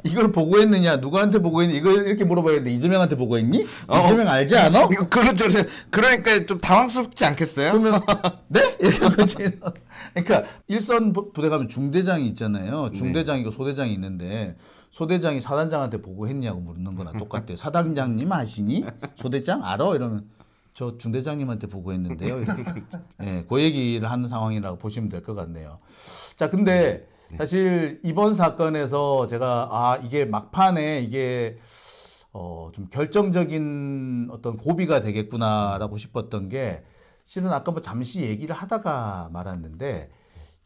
이걸 보고했느냐, 누구한테 보고했니? 이걸 이렇게 물어봐야겠는데 이재명한테 보고했니? 이재명 알지 않아? 그렇죠. 그러니까 좀 당황스럽지 않겠어요? 그러면 네? 이렇게 하지. 그러니까 일선 부대 가면 중대장이 있잖아요. 중대장이고 소대장이 있는데 소대장이 사단장한테 보고했냐고 묻는 거나 똑같아요. 사단장님 아시니? 소대장 알아? 이러면 저 중대장님한테 보고했는데요. 네, 그 얘기를 하는 상황이라고 보시면 될 것 같네요. 자, 근데 사실 이번 사건에서 제가 이게 막판에 이게 좀 결정적인 어떤 고비가 되겠구나라고 싶었던 게 실은 아까 뭐 잠시 얘기를 하다가 말았는데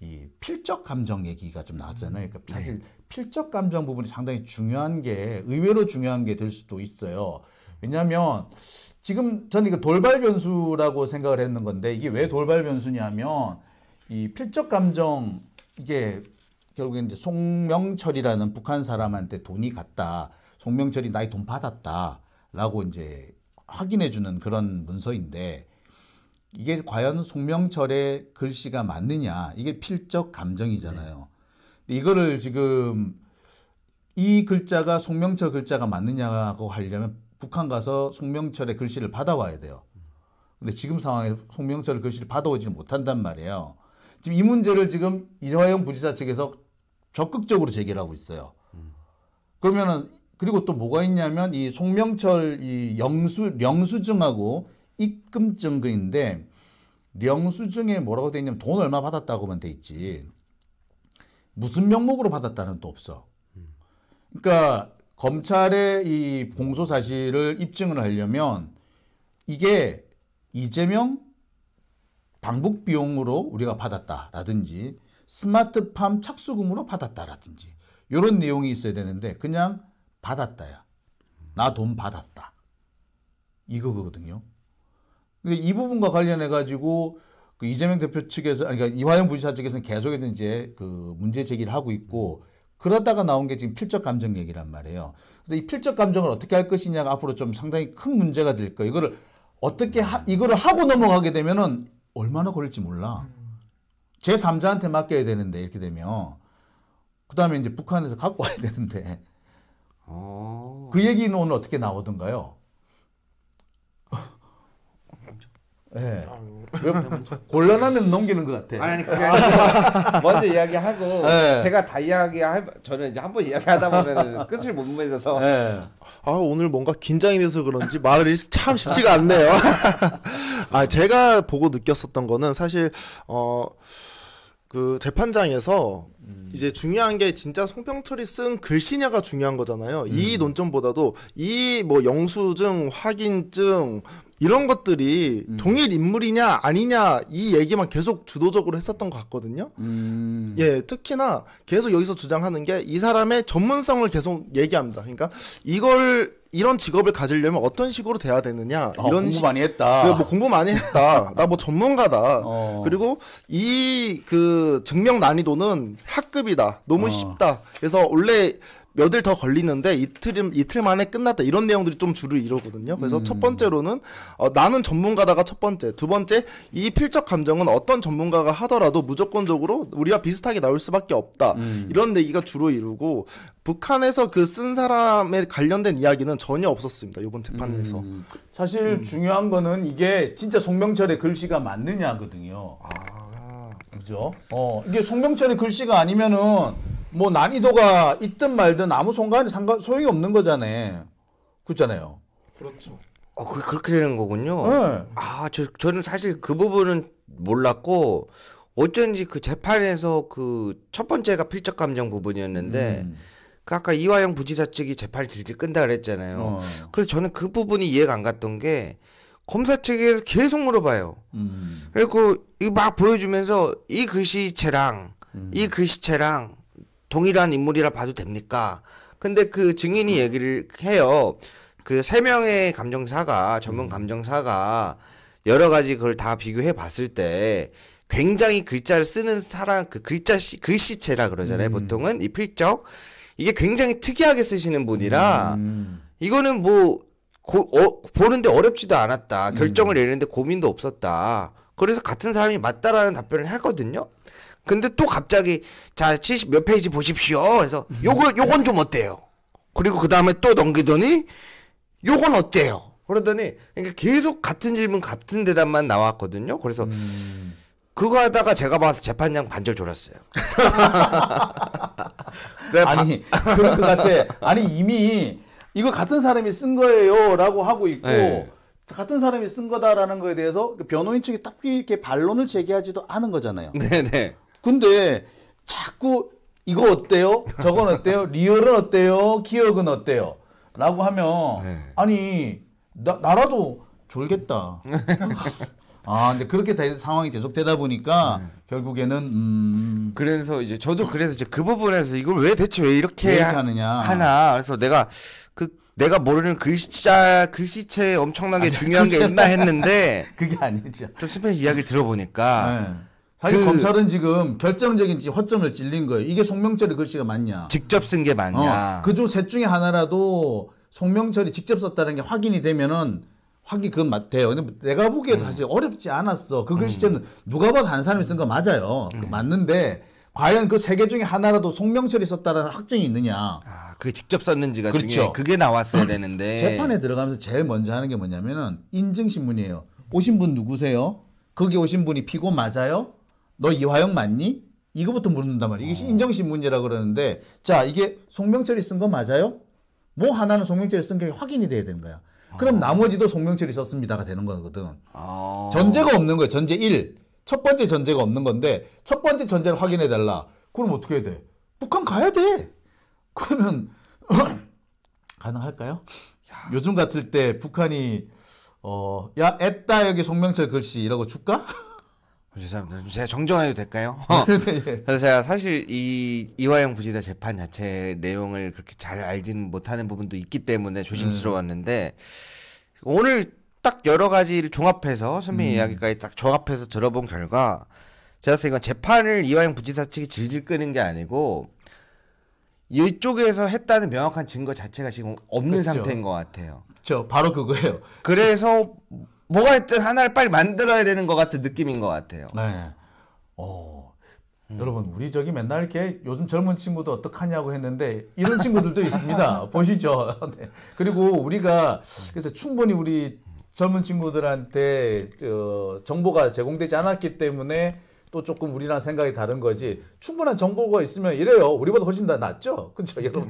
이 필적 감정 얘기가 좀 나왔잖아요. 그러니까 사실 필적 감정 부분이 상당히 중요한 게 의외로 중요한 게 될 수도 있어요. 왜냐하면 지금 저는 이거 돌발 변수라고 생각을 했는 건데 이게 왜 돌발 변수냐면 이 필적 감정 이게 결국엔 이제 송명철이라는 북한 사람한테 돈이 갔다. 송명철이 나의 돈 받았다라고 이제 확인해 주는 그런 문서인데 이게 과연 송명철의 글씨가 맞느냐 이게 필적 감정이잖아요. 이거를 지금 이 글자가 송명철 글자가 맞느냐고 하려면 북한 가서 송명철의 글씨를 받아와야 돼요. 근데 지금 상황에 송명철의 글씨를 받아오지 못한단 말이에요. 지금 이 문제를 지금 이화영 부지사 측에서 적극적으로 제기를 하고 있어요. 그러면은 그리고 또 뭐가 있냐면 이 송명철 이 영수증하고 입금 증거인데 영수증에 뭐라고 돼 있냐면 돈 얼마 받았다고만 돼 있지 무슨 명목으로 받았다는 또 없어. 그러니까 검찰의 이 공소 사실을 입증을 하려면 이게 이재명 방북 비용으로 우리가 받았다라든지 스마트팜 착수금으로 받았다라든지 이런 내용이 있어야 되는데 그냥 받았다야. 나 돈 받았다. 이거거든요. 근데 이 부분과 관련해 가지고 그 이재명 대표 측에서 그러니까 이화영 부지사 측에서는 계속해서 이제 그 문제 제기를 하고 있고 그러다가 나온 게 지금 필적 감정 얘기란 말이에요. 그래서 이 필적 감정을 어떻게 할 것이냐가 앞으로 좀 상당히 큰 문제가 될 거예요. 이거를 어떻게 이거를 하고 넘어가게 되면은 얼마나 걸릴지 몰라. 제 3자한테 맡겨야 되는데 이렇게 되면 그다음에 이제 북한에서 갖고 와야 되는데 그 얘기는 오늘 어떻게 나오던가요? 네. 곤란하면 넘기는 것 같아. 아니 그게 아니라 먼저 이야기하고 네. 제가 다 저는 이제 한번 이야기하다 보면 끝을 못 맺어서 네. 오늘 뭔가 긴장이 돼서 그런지 말이 참 쉽지가 않네요. 제가 보고 느꼈었던 거는 사실 그 재판장에서 이제 중요한 게 진짜 송병철이 쓴 글씨냐가 중요한 거잖아요. 이 논점보다도 이 뭐 영수증, 확인증 이런 것들이 동일 인물이냐 아니냐 이 얘기만 계속 주도적으로 했었던 것 같거든요. 예, 특히나 계속 여기서 주장하는 게 이 사람의 전문성을 계속 얘기합니다. 그러니까 이런 직업을 가지려면 어떤 식으로 돼야 되느냐 이런 공부 많이 했다. 뭐 공부 많이 했다. 나 뭐 전문가다. 그리고 이 그 증명 난이도는 학급이다. 너무 쉽다. 그래서 원래 몇일 더 걸리는데 이틀 만에 끝났다 이런 내용들이 좀 주를 이루거든요. 그래서 첫 번째로는 나는 전문가다가 첫 번째, 두 번째 이 필적 감정은 어떤 전문가가 하더라도 무조건적으로 우리와 비슷하게 나올 수밖에 없다 이런 얘기가 주로 이루고 북한에서 그 쓴 사람에 관련된 이야기는 전혀 없었습니다. 이번 재판에서. 사실 중요한 거는 이게 진짜 송명철의 글씨가 맞느냐거든요. 그죠? 이게 송명철의 글씨가 아니면은 뭐 난이도가 있든 말든 아무 소용이 없는 거잖아요. 그렇잖아요. 그렇죠. 그렇게 되는 거군요. 네. 저는 사실 그 부분은 몰랐고 어쩐지 그 재판에서 그 첫 번째가 필적 감정 부분이었는데 그 아까 이화영 부지사 측이 재판이 질질 끈다 그랬잖아요. 그래서 저는 그 부분이 이해가 안 갔던 게 검사 측에서 계속 물어봐요. 그리고 이거 막 보여주면서 이 글씨체랑 이 글씨체랑 동일한 인물이라 봐도 됩니까? 근데 그 증인이 얘기를 해요. 그 3명의 감정사가 전문 감정사가 여러 가지 그걸 다 비교해 봤을 때 굉장히 글자를 쓰는 사람 그 글씨체라 그러잖아요. 보통은 이 필적 이게 굉장히 특이하게 쓰시는 분이라 이거는 뭐 보는데 어렵지도 않았다. 결정을 내리는데 고민도 없었다. 그래서 같은 사람이 맞다라는 답변을 하거든요. 근데 또 갑자기 자 70 몇 페이지 보십시오. 그래서 요건 좀 어때요? 그리고 그 다음에 또 넘기더니 요건 어때요? 그러더니 그러니까 계속 같은 질문 같은 대답만 나왔거든요. 그래서 그거 하다가 제가 봐서 재판장 반절 졸았어요. 아니 그럴 것 같아. 아니 이미 이거 같은 사람이 쓴 거예요라고 하고 있고 네. 같은 사람이 쓴 거다라는 거에 대해서 변호인 측이 딱 이렇게 반론을 제기하지도 않은 거잖아요. 네네. 근데 자꾸 이거 어때요? 저건 어때요? 리얼은 어때요? 기억은 어때요? 라고 하면 아니 나라도 졸겠다. 근데 그렇게 상황이 계속되다 보니까 결국에는 그래서 이제 저도 그래서 이제 그 부분에서 이걸 왜 대체 왜 이렇게 하느냐 하나. 그래서 내가 모르는 글씨체 엄청나게 중요한 게 있나 했는데 그게 아니죠. 좀 스페인 이야기를 들어보니까 사실 검찰은 지금 결정적인 허점을 찔린 거예요. 이게 송명철의 글씨가 맞냐? 직접 쓴 게 맞냐? 그중 셋 중에 하나라도 송명철이 직접 썼다는 게 확인이 되면은 그건 맞대요. 근데 내가 보기에도 사실 어렵지 않았어. 그 글씨체는 누가 봐도 한 사람이 쓴 거 맞아요. 맞는데 과연 그 세 개 중에 하나라도 송명철이 썼다는 확정이 있느냐? 그게 직접 썼는지가 그렇죠. 중요해. 그게 나왔어야 되는데. 재판에 들어가면서 제일 먼저 하는 게 뭐냐면은 인증신문이에요. 오신 분 누구세요? 거기 오신 분이 피고 맞아요? 너 이화영 맞니? 이거부터 묻는단 말이에요. 이게 인정신문이라고 그러는데 자 이게 송명철이 쓴 거 맞아요? 뭐 하나는 송명철이 쓴 게 확인이 돼야 되는 거야. 그럼 나머지도 송명철이 썼습니다가 되는 거거든. 전제가 없는 거예요. 전제 1. 첫 번째 전제가 없는 건데 첫 번째 전제를 확인해 달라. 그럼 어떻게 해야 돼? 북한 가야 돼. 그러면 가능할까요? 요즘 같을 때 북한이 야 애따 여기 송명철 글씨 이라고 줄까? 죄송합니다. 제가 정정해도 될까요? 그래서 제가 사실 이화영 부지사 재판 자체 내용을 그렇게 잘 알지는 못하는 부분도 있기 때문에 조심스러웠는데 오늘 딱 여러 가지를 종합해서 선배님 이야기까지 딱 종합해서 들어본 결과 제가 봤을 때 이건 재판을 이화영 부지사 측이 질질 끄는 게 아니고 이쪽에서 했다는 명확한 증거 자체가 지금 없는 그렇죠. 상태인 것 같아요. 그렇죠. 바로 그거예요. 그래서 뭐가 있든 하나를 빨리 만들어야 되는 것 같은 느낌인 것 같아요. 네. 여러분 우리 저기 맨날 이렇게 요즘 젊은 친구도 어떡하냐고 했는데 이런 친구들도 있습니다. 보시죠. 네. 그리고 우리가 그래서 충분히 우리 젊은 친구들한테 정보가 제공되지 않았기 때문에 또 조금 우리랑 생각이 다른 거지. 충분한 정보가 있으면 이래요. 우리보다 훨씬 더 낫죠. 그렇죠, 여러분.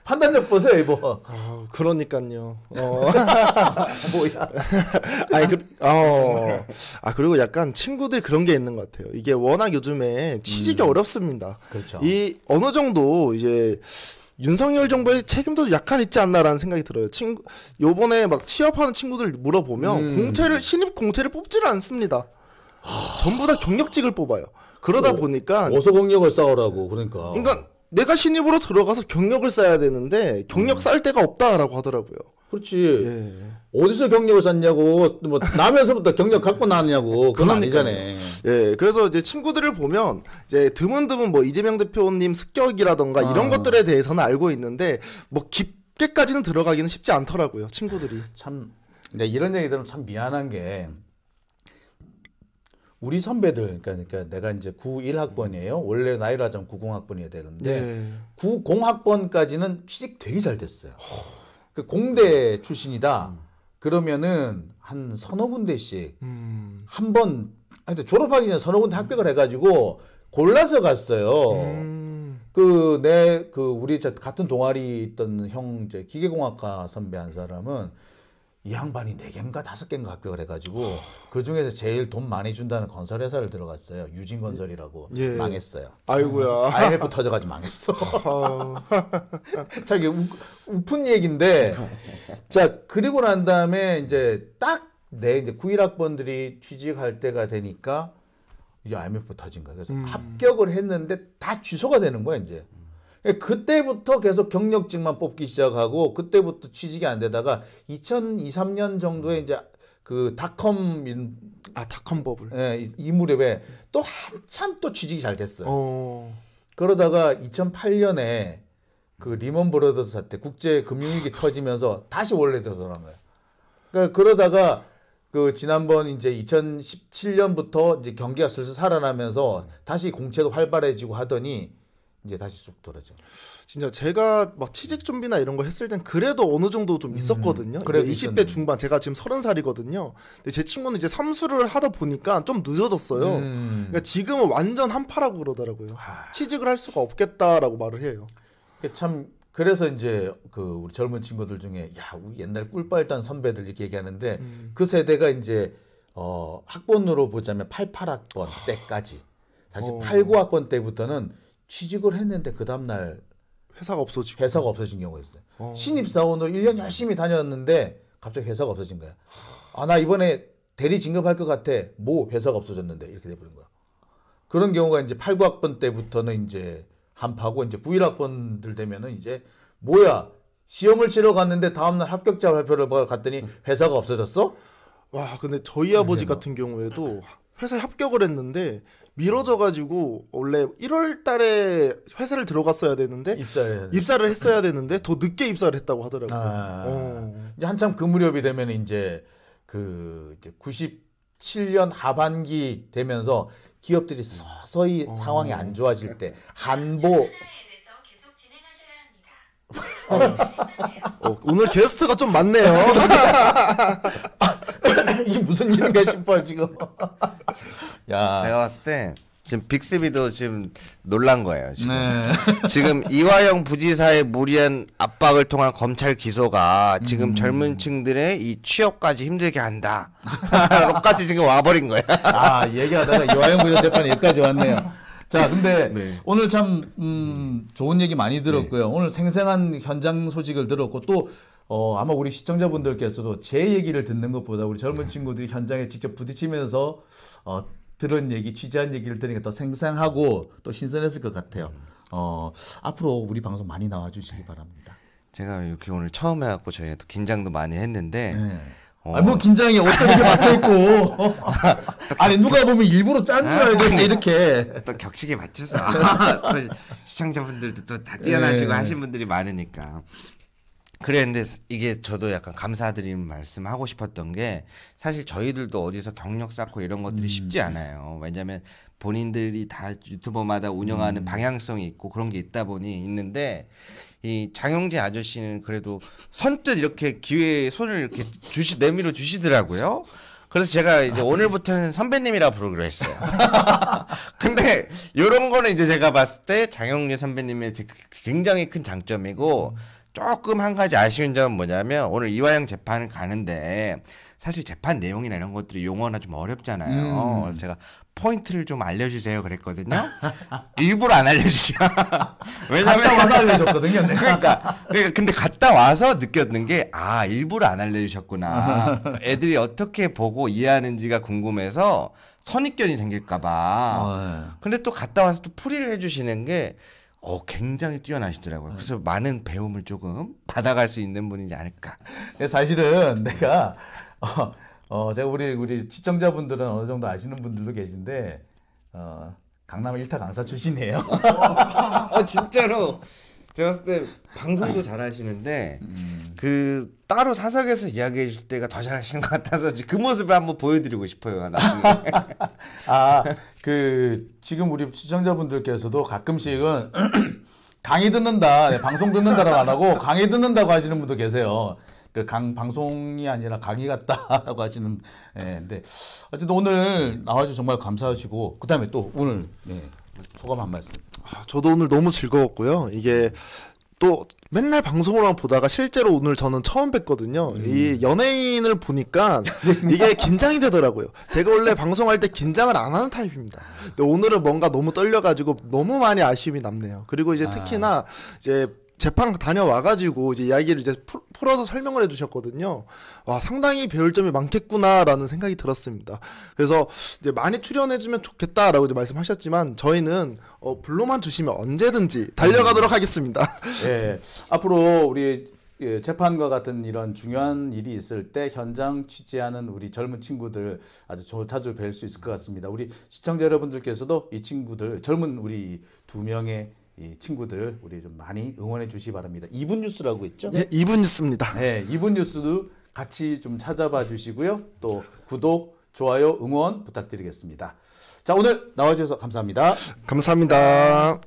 판단력 보세요, 이거. 그러니까요. 뭐야? 그리고 약간 친구들 그런 게 있는 것 같아요. 이게 워낙 요즘에 취직이 어렵습니다. 그렇죠. 이 어느 정도 이제 윤석열 정부의 책임도 약간 있지 않나라는 생각이 들어요. 요번에 막 취업하는 친구들 물어보면 신입 공채를 뽑지를 않습니다. 전부 다 경력직을 뽑아요. 그러다 보니까 어서 경력을 쌓으라고 그러니까. 내가 신입으로 들어가서 경력을 쌓아야 되는데 경력 쌓을 데가 없다라고 하더라고요. 그렇지. 예. 어디서 경력을 쌓냐고 뭐 나면서부터 경력 갖고 나냐고 그건 아니잖아요. 예, 그래서 이제 친구들을 보면 이제 드문드문 뭐 이재명 대표님 습격이라던가 이런 것들에 대해서는 알고 있는데 뭐 깊게까지는 들어가기는 쉽지 않더라고요, 친구들이. 참 근데 이런 얘기 들으면 참 미안한 게 우리 선배들 그러니까 내가 이제 91학번이에요. 원래 나이로 하자면 90학번이어야 되는데 예. 90학번까지는 취직 되게 잘 됐어요. 그 공대 출신이다. 그러면은 한 서너 군데씩 한 번 하여튼 졸업하기 전에 서너 군데 합격을 해가지고 골라서 갔어요. 우리 같은 동아리 있던 형 이제 기계공학과 선배 한 사람은 이 양반이 4개인가 5개인가 합격을 해가지고 그 중에서 제일 돈 많이 준다는 건설회사를 들어갔어요. 유진건설이라고. 예. 망했어요. 아이고야. IMF 터져가지고 망했어. 자, 이게 우픈 얘기인데, 자, 그리고 난 다음에 이제 딱 이제 91학번들이 취직할 때가 되니까 이제 IMF 터진 거야. 그래서 합격을 했는데 다 취소가 되는 거야, 이제. 그때부터 계속 경력직만 뽑기 시작하고 그때부터 취직이 안 되다가 2002~3년 정도에 이제 그 닷컴 닷컴 버블. 예, 이 무렵에 또 한참 또 취직이 잘 됐어요. 그러다가 2008년에 그 리먼 브러더스 사태 국제 금융위기 터지면서 다시 원래대로 돌아간 거예요. 그러니까 그러다가 그 지난번 이제 2017년부터 이제 경기가 슬슬 살아나면서 다시 공채도 활발해지고 하더니 이제 다시 쑥 떨어져. 진짜 제가 막 취직 준비나 이런 거 했을 땐 그래도 어느 정도 좀 있었거든요. 그래, 이제 20대 중반, 제가 지금 30살이거든요. 근데 제 친구는 이제 삼수를 하다 보니까 좀 늦어졌어요. 그러니까 지금은 완전 한파라고 그러더라고요. 취직을 할 수가 없겠다라고 말을 해요. 참 그래서 이제 그 우리 젊은 친구들 중에 야 우리 옛날 꿀 빨던 선배들 이렇게 얘기하는데 그 세대가 이제 학번으로 보자면 88학번 때까지 사실 89학번 때부터는 취직을 했는데 그 다음날 회사가 없어지고 회사가 없어진 경우가 있어요. 신입사원으로 1년 열심히 다녔는데 갑자기 회사가 없어진 거야. 아, 나 이번에 대리 진급할 것 같아. 뭐 회사가 없어졌는데 이렇게 돼버린 거야. 그런 경우가 이제 8, 9학번 때부터는 이제 한파고 이제 9, 1학번들 되면은 이제 뭐야 시험을 치러 갔는데 다음날 합격자 발표를 갔더니 회사가 없어졌어? 와, 근데 저희 아버지 같은 경우에도 회사에 합격을 했는데 미뤄져가지고 원래 1월 달에 회사를 들어갔어야 되는데 입사를 했어야 되는데 더 늦게 입사를 했다고 하더라고요. 이제 한참 그 무렵이 되면 이제 그 이제 97년 하반기 되면서 기업들이 서서히 상황이 안 좋아질 때 한보 오늘 게스트가 좀 많네요. 이게 무슨 일인가 싶어요 지금. 야, 제가 봤을 때 지금 빅스비도 지금 놀란 거예요. 지금 지금 이화영 부지사의 무리한 압박을 통한 검찰 기소가 지금 젊은층들의 이 취업까지 힘들게 한다. 로까지 지금 와버린 거야. 아, 얘기하다가 이화영 부지사 재판이 여기까지 왔네요. 자, 근데 오늘 참 좋은 얘기 많이 들었고요. 오늘 생생한 현장 소식을 들었고 또 아마 우리 시청자분들께서도 제 얘기를 듣는 것보다 우리 젊은 친구들이 현장에 직접 부딪히면서 들은 얘기, 취재한 얘기를 들으니까 더 생생하고 또 신선했을 것 같아요. 앞으로 우리 방송 많이 나와주시기 바랍니다. 제가 이렇게 오늘 처음 해갖고 저희가 또 긴장도 많이 했는데 아니 뭐 긴장이 어떤 게 맞춰 있고 아니 누가 보면 일부러 짠 줄 알겠어 이렇게 또 격식에 맞춰서 또 시청자분들도 또 다 뛰어나시고 하신 분들이 많으니까 그랬는데 이게 저도 약간 감사드리는 말씀 하고 싶었던 게 사실 저희들도 어디서 경력 쌓고 이런 것들이 쉽지 않아요. 왜냐하면 본인들이 다 유튜버마다 운영하는 방향성이 있고 그런 게 있다 보니 있는데 이 장영재 아저씨는 그래도 선뜻 이렇게 기회에 손을 이렇게 내밀어 주시더라고요. 그래서 제가 이제 오늘부터는 선배님이라 부르기로 했어요. 근데 이런 거는 이제 제가 봤을 때 장영재 선배님의 굉장히 큰 장점이고 조금 한 가지 아쉬운 점은 뭐냐면 오늘 이화영 재판을 가는데 사실 재판 내용이나 이런 것들이 용어나 좀 어렵잖아요. 그래서 제가 포인트를 좀 알려주세요 그랬거든요. 일부러 안 알려주셔. 왜냐면 갔다 와서 알려줬거든요. 그러니까 근데 갔다 와서 느꼈는 게 일부러 안 알려주셨구나. 애들이 어떻게 보고 이해하는지가 궁금해서 선입견이 생길까봐. 근데 또 갔다 와서 또 풀이를 해주시는 게 굉장히 뛰어나시더라고요. 그래서 많은 배움을 조금 받아갈 수 있는 분이지 않을까. 사실은 내가 제가 우리 시청자분들은 어느 정도 아시는 분들도 계신데 강남 1타 강사 출신이에요. 진짜로 제가 봤을 때 방송도 잘하시는데 그 따로 사석에서 이야기해 줄 때가 더 잘하시는 것 같아서 그 모습을 한번 보여드리고 싶어요. 나중에. 지금 우리 시청자분들께서도 가끔씩은 강의 듣는다, 방송 듣는다라고 안 하고 강의 듣는다고 하시는 분도 계세요. 방송이 아니라 강의 같다라고 하시는. 근데 어쨌든 오늘 나와주셔서 정말 감사하시고 그다음에 또 오늘 소감 한 말씀. 저도 오늘 너무 즐거웠고요. 이게 또 맨날 방송으로만 보다가 실제로 오늘 저는 처음 뵀거든요. 이 연예인을 보니까 이게 긴장이 되더라고요. 제가 원래 방송할 때 긴장을 안 하는 타입입니다. 근데 오늘은 뭔가 너무 떨려가지고 너무 많이 아쉬움이 남네요. 그리고 이제 특히나 이제 재판 다녀와가지고 이제 이야기를 이제 풀어서 설명을 해주셨거든요. 와, 상당히 배울 점이 많겠구나라는 생각이 들었습니다. 그래서 이제 많이 출연해주면 좋겠다라고 이제 말씀하셨지만 저희는 불러만 주시면 언제든지 달려가도록 하겠습니다. 앞으로 우리 재판과 같은 이런 중요한 일이 있을 때 현장 취재하는 우리 젊은 친구들 아주 자주 뵐 수 있을 것 같습니다. 우리 시청자 여러분들께서도 이 친구들, 젊은 우리 2명의 이 친구들 우리 좀 많이 응원해 주시기 바랍니다. 2분 뉴스라고 있죠? 네, 2분 뉴스입니다. 네, 2분 뉴스도 같이 좀 찾아봐 주시고요. 또 구독, 좋아요, 응원 부탁드리겠습니다. 자, 오늘 나와주셔서 감사합니다. 감사합니다.